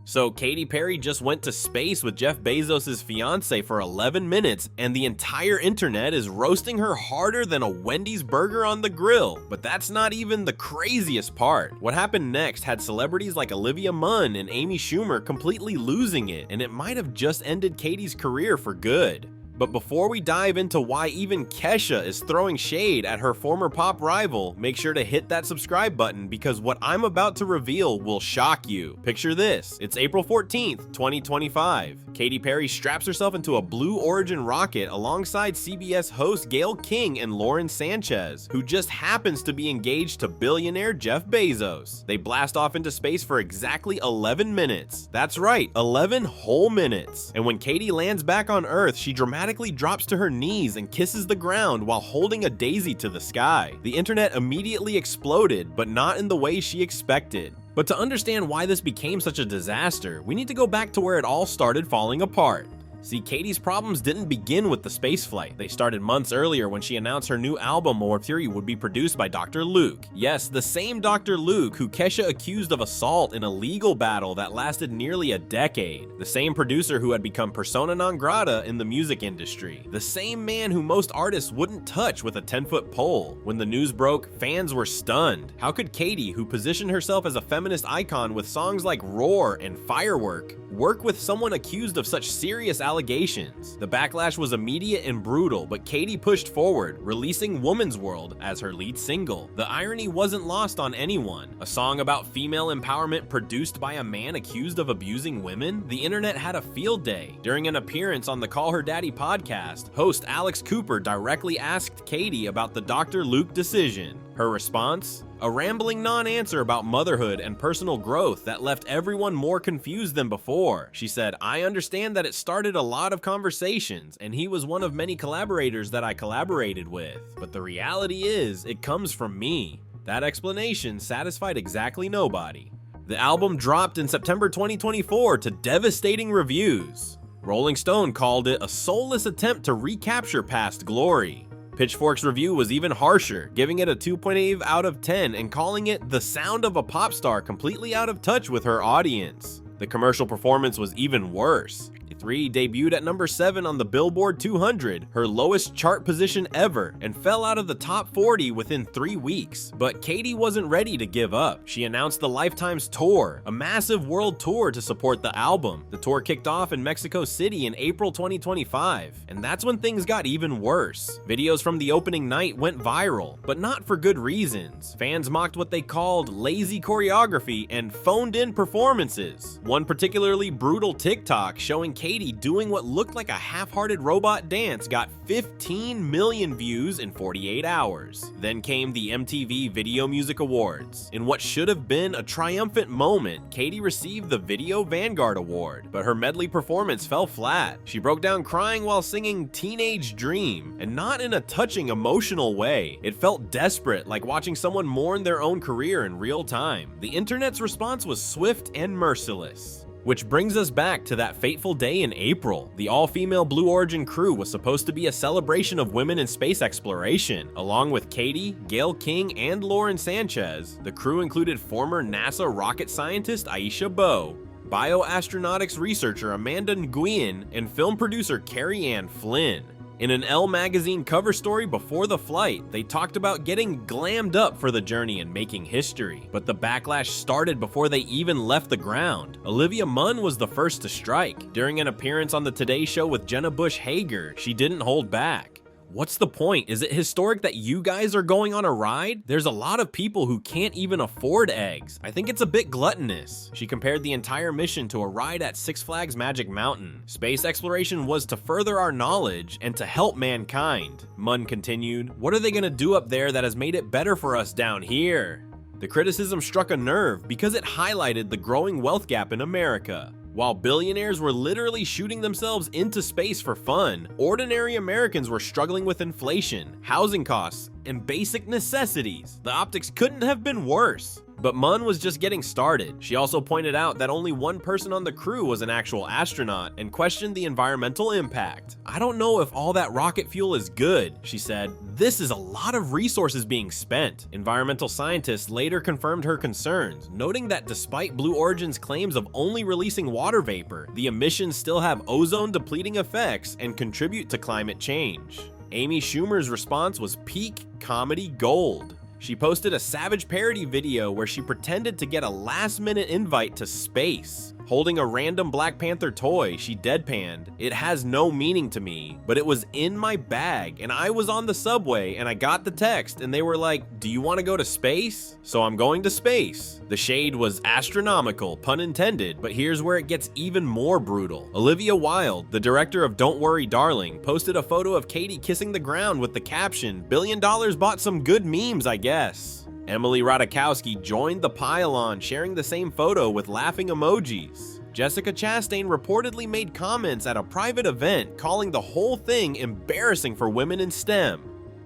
So Katy Perry just went to space with Jeff Bezos' fiancée for 11 minutes, and the entire internet is roasting her harder than a Wendy's burger on the grill. But that's not even the craziest part. What happened next had celebrities like Olivia Munn and Amy Schumer completely losing it, and it might have just ended Katy's career for good. But before we dive into why even Kesha is throwing shade at her former pop rival, make sure to hit that subscribe button because what I'm about to reveal will shock you. Picture this, it's April 14th, 2025. Katy Perry straps herself into a Blue Origin rocket alongside CBS host Gayle King and Lauren Sánchez, who just happens to be engaged to billionaire Jeff Bezos. They blast off into space for exactly 11 minutes. That's right, 11 whole minutes. And when Katy lands back on Earth, she dramatically drops to her knees and kisses the ground while holding a daisy to the sky. The internet immediately exploded, but not in the way she expected. But to understand why this became such a disaster, we need to go back to where it all started falling apart. See, Katy's problems didn't begin with the spaceflight. They started months earlier when she announced her new album, More Theory, would be produced by Dr. Luke. Yes, the same Dr. Luke who Kesha accused of assault in a legal battle that lasted nearly a decade. The same producer who had become persona non grata in the music industry. The same man who most artists wouldn't touch with a 10-foot pole. When the news broke, fans were stunned. How could Katy, who positioned herself as a feminist icon with songs like Roar and Firework, work with someone accused of such serious allegations? The backlash was immediate and brutal, but Katy pushed forward, releasing Woman's World as her lead single. The irony wasn't lost on anyone. A song about female empowerment produced by a man accused of abusing women? The internet had a field day. During an appearance on the Call Her Daddy podcast, host Alex Cooper directly asked Katy about the Dr. Luke decision. Her response? A rambling non-answer about motherhood and personal growth that left everyone more confused than before. She said, "I understand that it started a lot of conversations, and he was one of many collaborators that I collaborated with. But the reality is, it comes from me." That explanation satisfied exactly nobody. The album dropped in September 2024 to devastating reviews. Rolling Stone called it a soulless attempt to recapture past glory. Pitchfork's review was even harsher, giving it a 2.8 out of 10 and calling it the sound of a pop star completely out of touch with her audience. The commercial performance was even worse. 3 debuted at number 7 on the Billboard 200, her lowest chart position ever, and fell out of the top 40 within 3 weeks. But Katy wasn't ready to give up. She announced the Lifetime's tour, a massive world tour to support the album. The tour kicked off in Mexico City in April 2025, and that's when things got even worse. Videos from the opening night went viral, but not for good reasons. Fans mocked what they called lazy choreography and phoned-in performances. One particularly brutal TikTok showing Katy doing what looked like a half-hearted robot dance got 15 million views in 48 hours. Then came the MTV Video Music Awards. In what should have been a triumphant moment, Katy received the Video Vanguard Award, but her medley performance fell flat. She broke down crying while singing Teenage Dream, and not in a touching, emotional way. It felt desperate, like watching someone mourn their own career in real time. The internet's response was swift and merciless. Which brings us back to that fateful day in April. The all-female Blue Origin crew was supposed to be a celebration of women in space exploration. Along with Katy, Gayle King, and Lauren Sánchez, the crew included former NASA rocket scientist Aisha Bowe, bioastronautics researcher Amanda Nguyen, and film producer Carrie Ann Flynn. In an Elle magazine cover story before the flight, they talked about getting glammed up for the journey and making history. But the backlash started before they even left the ground. Olivia Munn was the first to strike. During an appearance on the Today Show with Jenna Bush Hager, she didn't hold back. What's the point? Is it historic that you guys are going on a ride? There's a lot of people who can't even afford eggs. I think it's a bit gluttonous. She compared the entire mission to a ride at Six Flags Magic Mountain. Space exploration was to further our knowledge and to help mankind. Munn continued, "What are they gonna do up there that has made it better for us down here?" The criticism struck a nerve because it highlighted the growing wealth gap in America. While billionaires were literally shooting themselves into space for fun, ordinary Americans were struggling with inflation, housing costs, and basic necessities. The optics couldn't have been worse. But Munn was just getting started. She also pointed out that only one person on the crew was an actual astronaut and questioned the environmental impact. "I don't know if all that rocket fuel is good," she said. "This is a lot of resources being spent." Environmental scientists later confirmed her concerns, noting that despite Blue Origin's claims of only releasing water vapor, the emissions still have ozone-depleting effects and contribute to climate change. Amy Schumer's response was peak comedy gold. She posted a savage parody video where she pretended to get a last-minute invite to space. Holding a random Black Panther toy, she deadpanned, "It has no meaning to me, but it was in my bag and I was on the subway and I got the text and they were like, 'Do you want to go to space?' So I'm going to space." The shade was astronomical, pun intended, but here's where it gets even more brutal. Olivia Wilde, the director of Don't Worry Darling, posted a photo of Katy kissing the ground with the caption, "$1 billion bought some good memes, I guess." Emily Ratajkowski joined the pile-on, sharing the same photo with laughing emojis. Jessica Chastain reportedly made comments at a private event calling the whole thing embarrassing for women in STEM.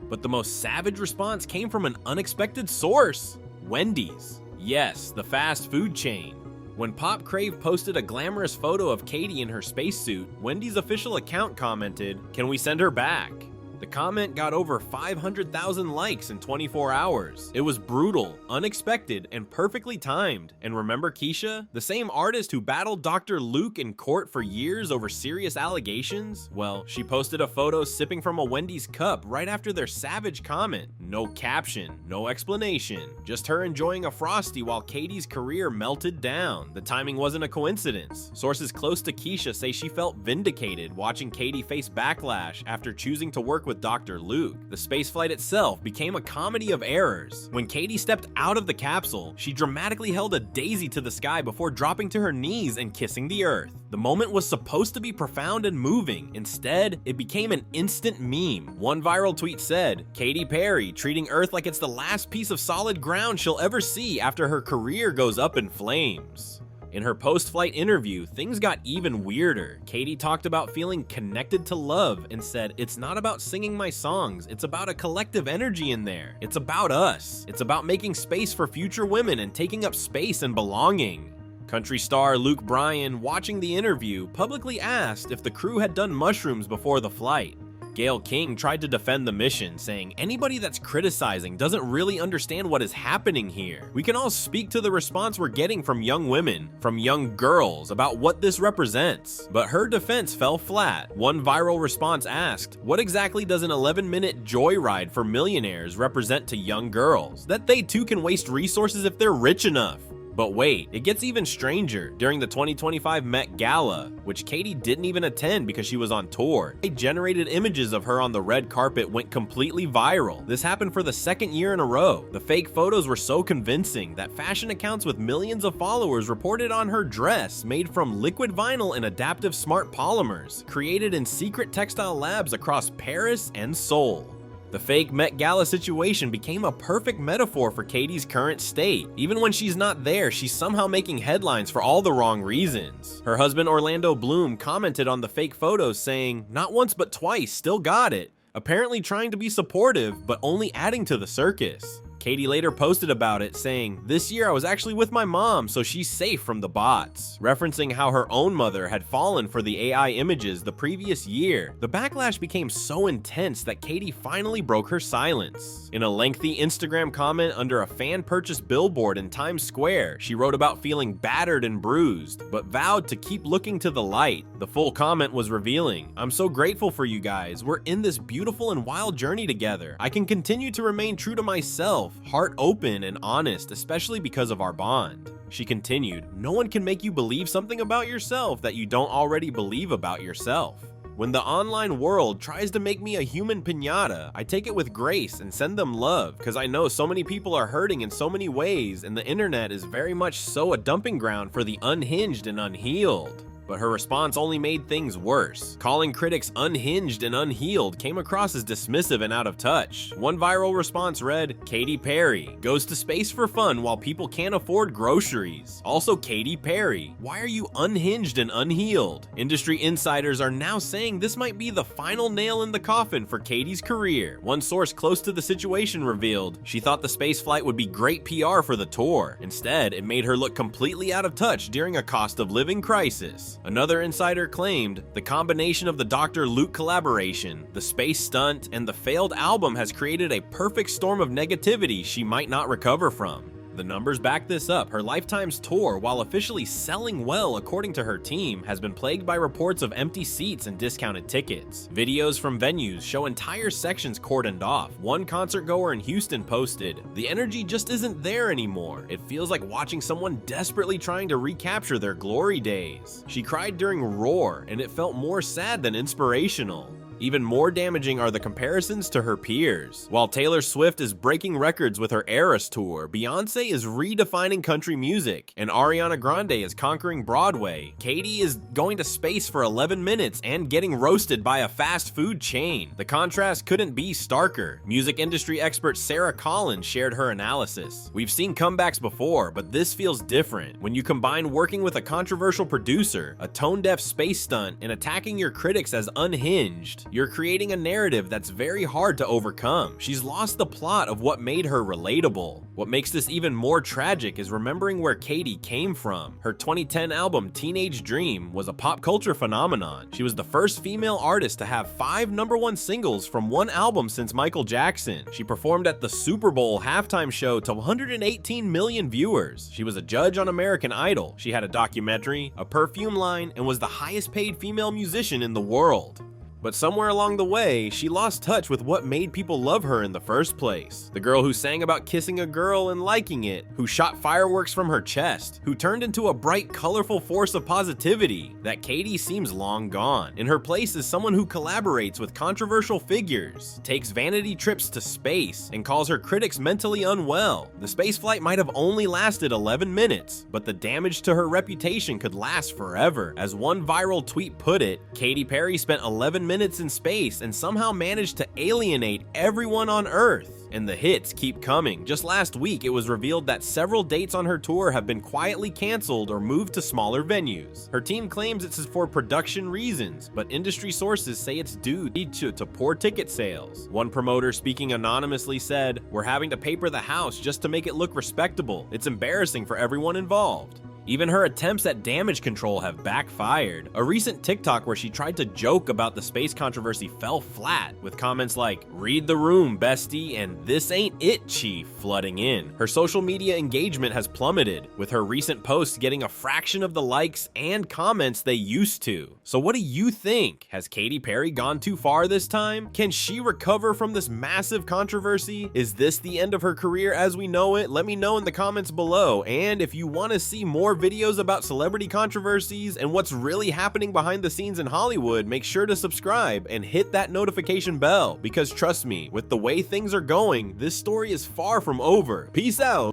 But the most savage response came from an unexpected source: Wendy's. Yes, the fast food chain. When Pop Crave posted a glamorous photo of Katy in her spacesuit, Wendy's official account commented, "Can we send her back?" The comment got over 500,000 likes in 24 hours. It was brutal, unexpected, and perfectly timed. And remember Kesha, the same artist who battled Dr. Luke in court for years over serious allegations? Well, she posted a photo sipping from a Wendy's cup right after their savage comment. No caption, no explanation, just her enjoying a Frosty while Katy's career melted down. The timing wasn't a coincidence. Sources close to Kesha say she felt vindicated watching Katy face backlash after choosing to work with Dr. Luke. The spaceflight itself became a comedy of errors. When Katy stepped out of the capsule, she dramatically held a daisy to the sky before dropping to her knees and kissing the earth. The moment was supposed to be profound and moving. Instead, it became an instant meme. One viral tweet said, "Katy Perry treating Earth like it's the last piece of solid ground she'll ever see after her career goes up in flames." In her post-flight interview, things got even weirder. Katy talked about feeling connected to love and said, "It's not about singing my songs, it's about a collective energy in there. It's about us. It's about making space for future women and taking up space and belonging." Country star Luke Bryan, watching the interview, publicly asked if the crew had done mushrooms before the flight. Gayle King tried to defend the mission, saying, "Anybody that's criticizing doesn't really understand what is happening here. We can all speak to the response we're getting from young women, from young girls, about what this represents." But her defense fell flat. One viral response asked, "What exactly does an 11-minute joyride for millionaires represent to young girls? That they too can waste resources if they're rich enough." But wait, it gets even stranger. During the 2025 Met Gala, which Katy didn't even attend because she was on tour, generated images of her on the red carpet went completely viral. This happened for the second year in a row. The fake photos were so convincing that fashion accounts with millions of followers reported on her dress made from liquid vinyl and adaptive smart polymers, created in secret textile labs across Paris and Seoul. The fake Met Gala situation became a perfect metaphor for Katy's current state. Even when she's not there, she's somehow making headlines for all the wrong reasons. Her husband Orlando Bloom commented on the fake photos saying, "Not once but twice, still got it," apparently trying to be supportive, but only adding to the circus. Katy later posted about it, saying, "This year I was actually with my mom, so she's safe from the bots," referencing how her own mother had fallen for the AI images the previous year. The backlash became so intense that Katy finally broke her silence. In a lengthy Instagram comment under a fan-purchased billboard in Times Square, she wrote about feeling battered and bruised, but vowed to keep looking to the light. The full comment was revealing, "I'm so grateful for you guys. We're in this beautiful and wild journey together. I can continue to remain true to myself, heart open and honest, especially because of our bond." She continued, "No one can make you believe something about yourself that you don't already believe about yourself. When the online world tries to make me a human piñata, I take it with grace and send them love, because I know so many people are hurting in so many ways, and the internet is very much so a dumping ground for the unhinged and unhealed. but her response only made things worse. Calling critics unhinged and unhealed came across as dismissive and out of touch. One viral response read, "Katy Perry goes to space for fun while people can't afford groceries. Also Katy Perry, why are you unhinged and unhealed?" Industry insiders are now saying this might be the final nail in the coffin for Katy's career. One source close to the situation revealed she thought the space flight would be great PR for the tour. Instead, it made her look completely out of touch during a cost of living crisis. Another insider claimed the combination of the Dr. Luke collaboration, the space stunt, and the failed album has created a perfect storm of negativity she might not recover from. The numbers back this up. Her Lifetime's tour, while officially selling well according to her team, has been plagued by reports of empty seats and discounted tickets. Videos from venues show entire sections cordoned off. One concert goer in Houston posted, "The energy just isn't there anymore. It feels like watching someone desperately trying to recapture their glory days." She cried during Roar, and it felt more sad than inspirational. Even more damaging are the comparisons to her peers. While Taylor Swift is breaking records with her Eras tour, Beyoncé is redefining country music, and Ariana Grande is conquering Broadway. Katy is going to space for 11 minutes and getting roasted by a fast food chain. The contrast couldn't be starker. Music industry expert Sarah Collins shared her analysis. "We've seen comebacks before, but this feels different. When you combine working with a controversial producer, a tone-deaf space stunt, and attacking your critics as unhinged, you're creating a narrative that's very hard to overcome." She's lost the plot of what made her relatable. What makes this even more tragic is remembering where Katy came from. Her 2010 album Teenage Dream was a pop culture phenomenon. She was the first female artist to have 5 #1 singles from one album since Michael Jackson. She performed at the Super Bowl halftime show to 118 million viewers. She was a judge on American Idol. She had a documentary, a perfume line, and was the highest paid female musician in the world. But somewhere along the way, she lost touch with what made people love her in the first place. The girl who sang about kissing a girl and liking it, who shot fireworks from her chest, who turned into a bright, colorful force of positivity. That Katy seems long gone. In her place is someone who collaborates with controversial figures, takes vanity trips to space, and calls her critics mentally unwell. The space flight might have only lasted 11 minutes, but the damage to her reputation could last forever. As one viral tweet put it, Katy Perry spent 11 minutes in space and somehow managed to alienate everyone on Earth. And the hits keep coming. Just last week, it was revealed that several dates on her tour have been quietly canceled or moved to smaller venues. Her team claims it's for production reasons, but industry sources say it's due to poor ticket sales. One promoter speaking anonymously said, "We're having to paper the house just to make it look respectable. It's embarrassing for everyone involved." Even her attempts at damage control have backfired. A recent TikTok where she tried to joke about the space controversy fell flat, with comments like, "Read the room, bestie," and "This ain't it, chief," flooding in. Her social media engagement has plummeted, with her recent posts getting a fraction of the likes and comments they used to. So what do you think? Has Katy Perry gone too far this time? Can she recover from this massive controversy? Is this the end of her career as we know it? Let me know in the comments below. And if you want to see more videos about celebrity controversies and what's really happening behind the scenes in Hollywood, make sure to subscribe and hit that notification bell, because trust me, with the way things are going, this story is far from over. Peace out.